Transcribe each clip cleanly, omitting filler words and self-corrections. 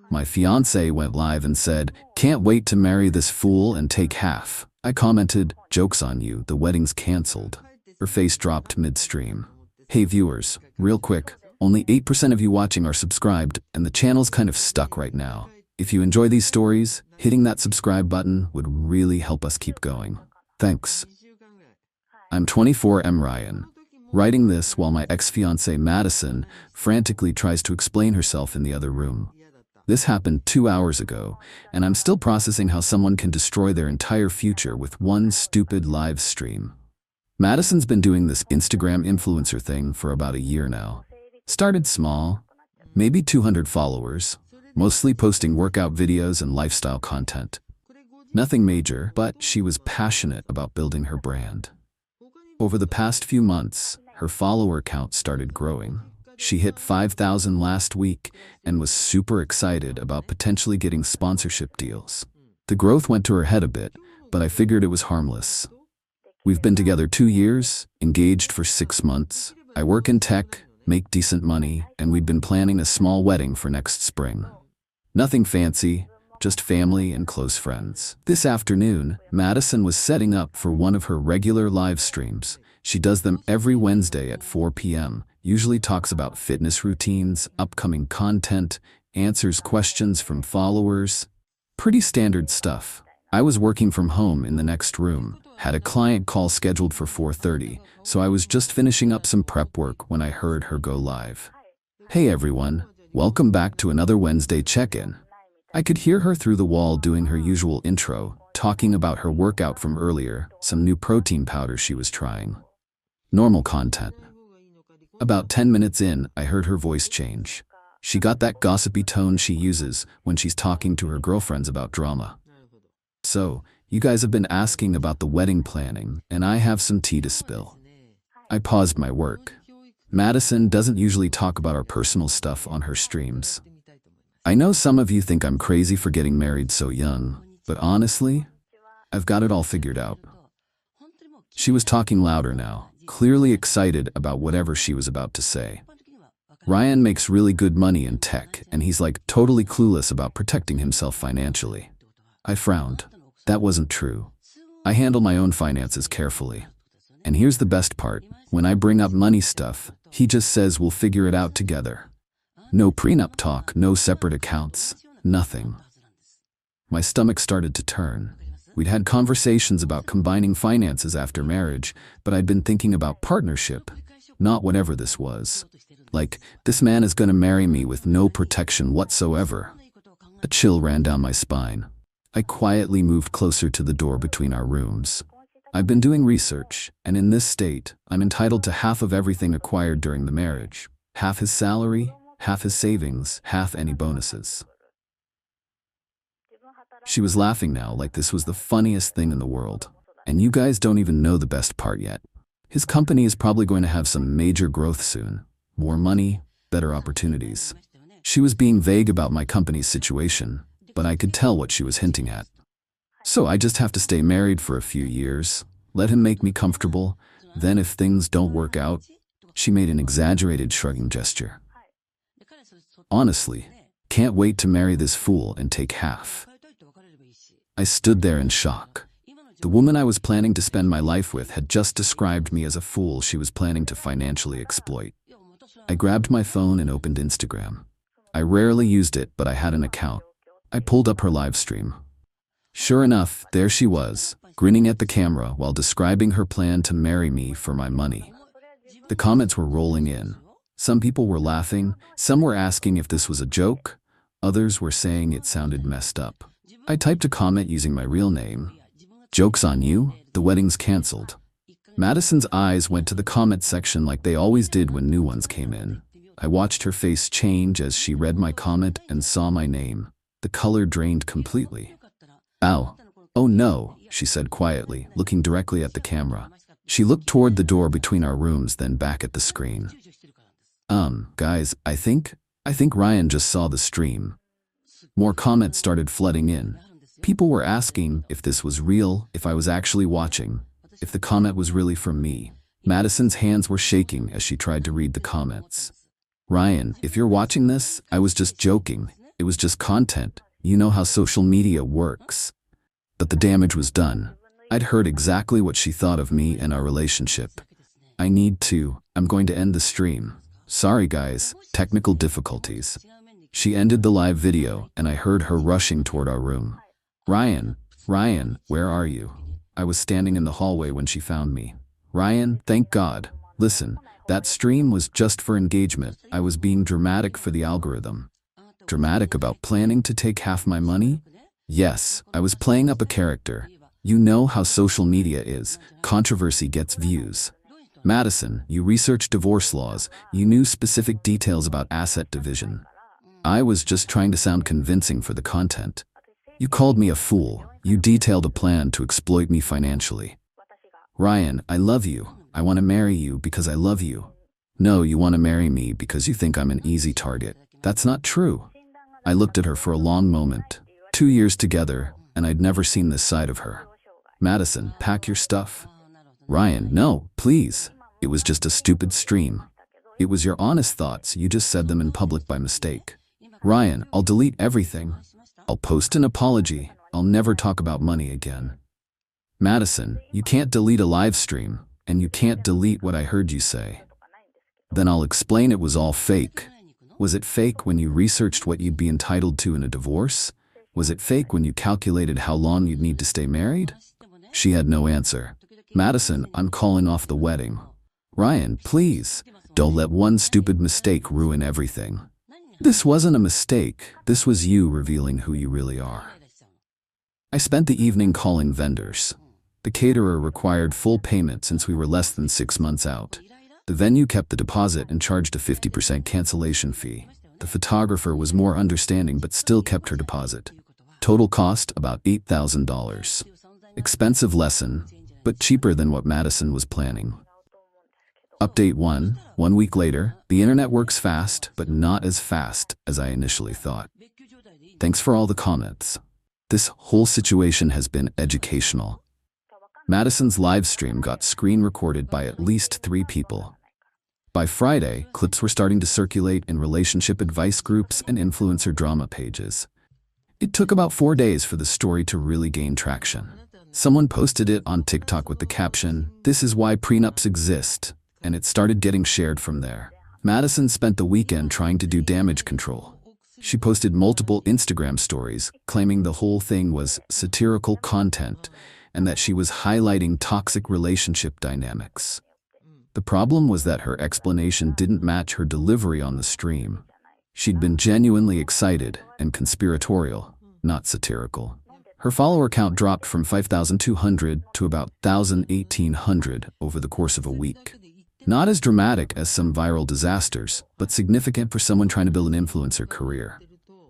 My fiancée went live and said, "Can't wait to marry this fool and take half." I commented, "Joke's on you, the wedding's cancelled." Her face dropped midstream. Hey viewers, real quick, only 8% of you watching are subscribed, and the channel's kind of stuck right now. If you enjoy these stories, hitting that subscribe button would really help us keep going. Thanks. I'm 24 M. Ryan, writing this while my ex-fiancée Madison frantically tries to explain herself in the other room. This happened 2 hours ago, and I'm still processing how someone can destroy their entire future with one stupid live stream. Madison's been doing this Instagram influencer thing for about a year now. Started small, maybe 200 followers, mostly posting workout videos and lifestyle content. Nothing major, but she was passionate about building her brand. Over the past few months, her follower count started growing. She hit 5,000 last week and was super excited about potentially getting sponsorship deals. The growth went to her head a bit, but I figured it was harmless. We've been together 2 years, engaged for 6 months. I work in tech, make decent money, and we'd been planning a small wedding for next spring. Nothing fancy, just family and close friends. This afternoon, Madison was setting up for one of her regular live streams. She does them every Wednesday at 4 p.m., usually talks about fitness routines, upcoming content, answers questions from followers. Pretty standard stuff. I was working from home in the next room, had a client call scheduled for 4:30, so I was just finishing up some prep work when I heard her go live. Hey everyone, welcome back to another Wednesday check-in. I could hear her through the wall doing her usual intro, talking about her workout from earlier, some new protein powder she was trying. Normal content. About 10 minutes in, I heard her voice change. She got that gossipy tone she uses when she's talking to her girlfriends about drama. "So, you guys have been asking about the wedding planning, and I have some tea to spill." I paused my work. Madison doesn't usually talk about our personal stuff on her streams. I know some of you think I'm crazy for getting married so young, but honestly, I've got it all figured out. She was talking louder now, clearly excited about whatever she was about to say. Ryan makes really good money in tech, and he's like totally clueless about protecting himself financially. I frowned. That wasn't true. I handle my own finances carefully. And here's the best part. When I bring up money stuff, he just says we'll figure it out together. No prenup talk, no separate accounts, nothing. My stomach started to turn. We'd had conversations about combining finances after marriage, but I'd been thinking about partnership, not whatever this was. Like, this man is gonna marry me with no protection whatsoever. A chill ran down my spine. I quietly moved closer to the door between our rooms. I've been doing research, and in this state, I'm entitled to half of everything acquired during the marriage. Half his salary, half his savings, half any bonuses. She was laughing now like this was the funniest thing in the world. And you guys don't even know the best part yet. His company is probably going to have some major growth soon. More money, better opportunities. She was being vague about my company's situation, but I could tell what she was hinting at. So I just have to stay married for a few years, let him make me comfortable, then if things don't work out, she made an exaggerated shrugging gesture. Honestly, can't wait to marry this fool and take half. I stood there in shock. The woman I was planning to spend my life with had just described me as a fool she was planning to financially exploit. I grabbed my phone and opened Instagram. I rarely used it, but I had an account. I pulled up her live stream. Sure enough, there she was, grinning at the camera while describing her plan to marry me for my money. The comments were rolling in. Some people were laughing, some were asking if this was a joke, others were saying it sounded messed up. I typed a comment using my real name. "Joke's on you, the wedding's cancelled." Madison's eyes went to the comment section like they always did when new ones came in. I watched her face change as she read my comment and saw my name. The color drained completely. "Ow. Oh no," she said quietly, looking directly at the camera. She looked toward the door between our rooms, then back at the screen. Guys, I think Ryan just saw the stream." More comments started flooding in. People were asking if this was real, if I was actually watching, if the comment was really from me. Madison's hands were shaking as she tried to read the comments. "Ryan, if you're watching this, I was just joking. It was just content. You know how social media works. But the damage was done. I'd heard exactly what she thought of me and our relationship. I'm going to end the stream. Sorry guys, technical difficulties. She ended the live video and I heard her rushing toward our room. Ryan, where are you? I was standing in the hallway when she found me. Ryan, thank God. Listen, that stream was just for engagement. I was being dramatic for the algorithm. Dramatic about planning to take half my money? Yes, I was playing up a character. You know how social media is. Controversy gets views. Madison, you researched divorce laws. You knew specific details about asset division. I was just trying to sound convincing for the content. You called me a fool. You detailed a plan to exploit me financially. Ryan, I love you. I want to marry you because I love you. No, you want to marry me because you think I'm an easy target. That's not true. I looked at her for a long moment. 2 years together, and I'd never seen this side of her. Madison, pack your stuff. Ryan, no, please. It was just a stupid stream. It was your honest thoughts. You just said them in public by mistake. Ryan, I'll delete everything. I'll post an apology. I'll never talk about money again. Madison, you can't delete a live stream, and you can't delete what I heard you say. Then I'll explain it was all fake. Was it fake when you researched what you'd be entitled to in a divorce? Was it fake when you calculated how long you'd need to stay married? She had no answer. Madison, I'm calling off the wedding. Ryan, please, don't let one stupid mistake ruin everything. This wasn't a mistake. This was you revealing who you really are. I spent the evening calling vendors. The caterer required full payment since we were less than 6 months out. The venue kept the deposit and charged a 50% cancellation fee. The photographer was more understanding but still kept her deposit. Total cost about $8,000. Expensive lesson, but cheaper than what Madison was planning. Update 1. 1 week later, the internet works fast, but not as fast as I initially thought. Thanks for all the comments. This whole situation has been educational. Madison's live stream got screen recorded by at least 3 people. By Friday, clips were starting to circulate in relationship advice groups and influencer drama pages. It took about 4 days for the story to really gain traction. Someone posted it on TikTok with the caption, "This is why prenups exist," and it started getting shared from there. Madison spent the weekend trying to do damage control. She posted multiple Instagram stories, claiming the whole thing was satirical content and that she was highlighting toxic relationship dynamics. The problem was that her explanation didn't match her delivery on the stream. She'd been genuinely excited and conspiratorial, not satirical. Her follower count dropped from 5,200 to about 1,800 over the course of a week. Not as dramatic as some viral disasters, but significant for someone trying to build an influencer career.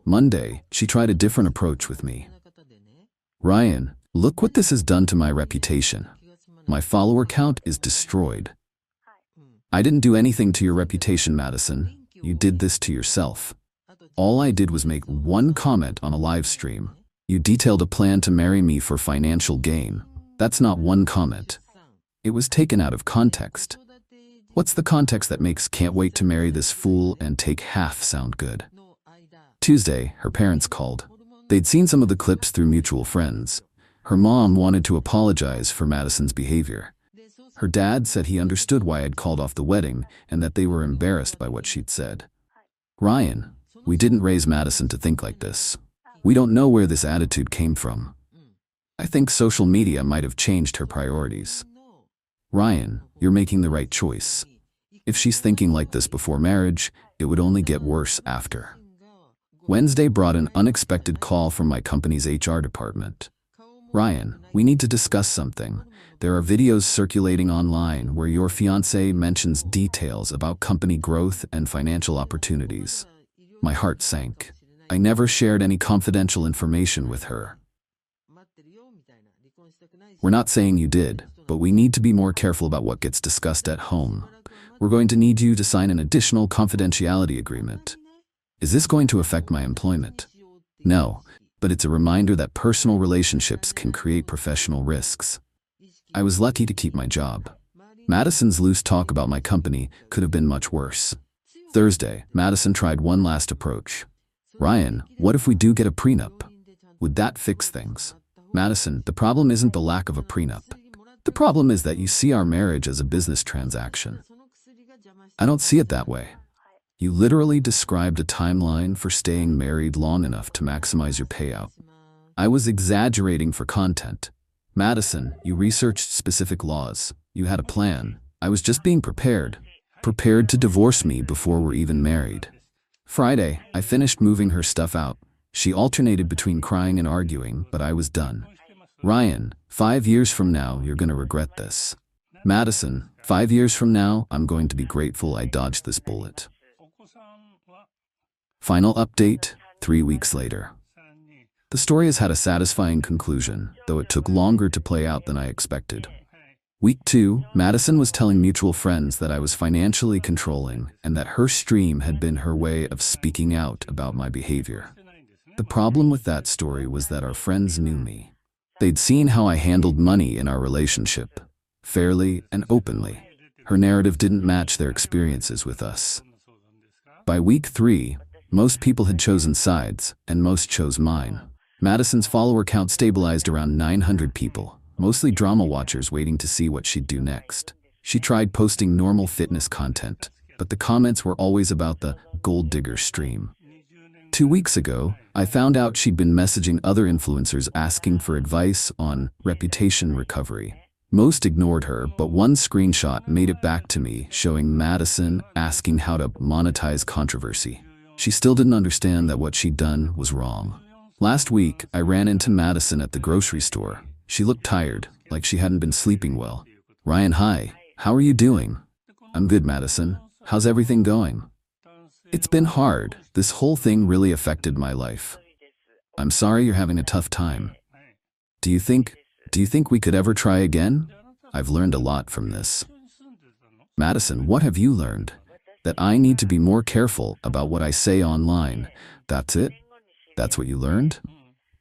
Monday, she tried a different approach with me. Ryan, look what this has done to my reputation. My follower count is destroyed. I didn't do anything to your reputation, Madison. You did this to yourself. All I did was make one comment on a live stream. You detailed a plan to marry me for financial gain. That's not one comment. It was taken out of context. What's the context that makes "can't wait to marry this fool and take half" sound good? Tuesday, her parents called. They'd seen some of the clips through mutual friends. Her mom wanted to apologize for Madison's behavior. Her dad said he understood why I'd called off the wedding and that they were embarrassed by what she'd said. Ryan, we didn't raise Madison to think like this. We don't know where this attitude came from. I think social media might have changed her priorities. Ryan, you're making the right choice. If she's thinking like this before marriage, it would only get worse after. Wednesday brought an unexpected call from my company's HR department. Ryan, we need to discuss something. There are videos circulating online where your fiancé mentions details about company growth and financial opportunities. My heart sank. I never shared any confidential information with her. We're not saying you did, but we need to be more careful about what gets discussed at home. We're going to need you to sign an additional confidentiality agreement. Is this going to affect my employment? No, but it's a reminder that personal relationships can create professional risks. I was lucky to keep my job. Madison's loose talk about my company could have been much worse. Thursday, Madison tried one last approach. Ryan, what if we do get a prenup? Would that fix things? Madison, the problem isn't the lack of a prenup. The problem is that you see our marriage as a business transaction. I don't see it that way. You literally described a timeline for staying married long enough to maximize your payout. I was exaggerating for content. Madison, you researched specific laws. You had a plan. I was just being prepared. Prepared to divorce me before we're even married. Friday, I finished moving her stuff out. She alternated between crying and arguing, but I was done. Ryan, 5 years from now, you're gonna regret this. Madison, 5 years from now, I'm going to be grateful I dodged this bullet. Final update, 3 weeks later. The story has had a satisfying conclusion, though it took longer to play out than I expected. Week 2, Madison was telling mutual friends that I was financially controlling and that her stream had been her way of speaking out about my behavior. The problem with that story was that our friends knew me. They'd seen how I handled money in our relationship, fairly and openly. Her narrative didn't match their experiences with us. By week 3, most people had chosen sides, and most chose mine. Madison's follower count stabilized around 900 people, mostly drama watchers waiting to see what she'd do next. She tried posting normal fitness content, but the comments were always about the gold digger stream. 2 weeks ago, I found out she'd been messaging other influencers asking for advice on reputation recovery. Most ignored her, but one screenshot made it back to me showing Madison asking how to monetize controversy. She still didn't understand that what she'd done was wrong. Last week, I ran into Madison at the grocery store. She looked tired, like she hadn't been sleeping well. Ryan, hi, how are you doing? I'm good, Madison. How's everything going? It's been hard. This whole thing really affected my life. I'm sorry you're having a tough time. Do you think we could ever try again? I've learned a lot from this. Madison, what have you learned? That I need to be more careful about what I say online. That's it? That's what you learned?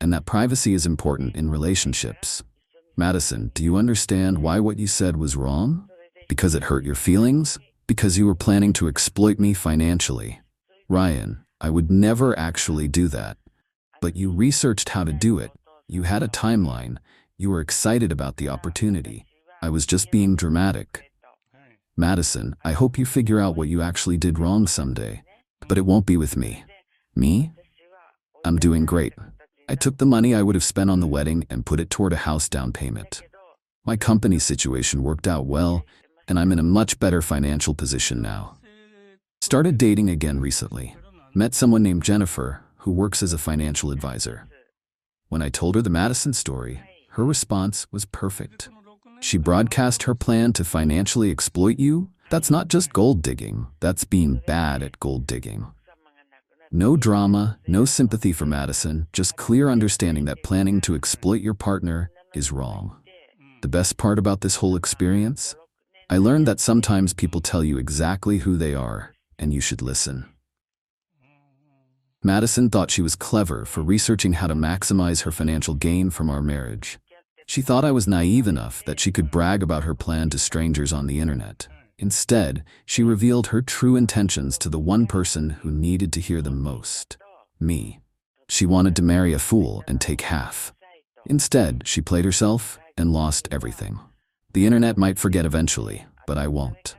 And that privacy is important in relationships. Madison, do you understand why what you said was wrong? Because it hurt your feelings? Because you were planning to exploit me financially. Ryan, I would never actually do that. But you researched how to do it. You had a timeline. You were excited about the opportunity. I was just being dramatic. Madison, I hope you figure out what you actually did wrong someday. But it won't be with me. Me? I'm doing great. I took the money I would have spent on the wedding and put it toward a house down payment. My company situation worked out well, and I'm in a much better financial position now. Started dating again recently. Met someone named Jennifer, who works as a financial advisor. When I told her the Madison story, her response was perfect. She broadcast her plan to financially exploit you? That's not just gold digging, that's being bad at gold digging. No drama, no sympathy for Madison, just clear understanding that planning to exploit your partner is wrong. The best part about this whole experience? I learned that sometimes people tell you exactly who they are, and you should listen. Madison thought she was clever for researching how to maximize her financial gain from our marriage. She thought I was naive enough that she could brag about her plan to strangers on the internet. Instead, she revealed her true intentions to the one person who needed to hear them most: me. She wanted to marry a fool and take half. Instead, she played herself and lost everything. The internet might forget eventually, but I won't.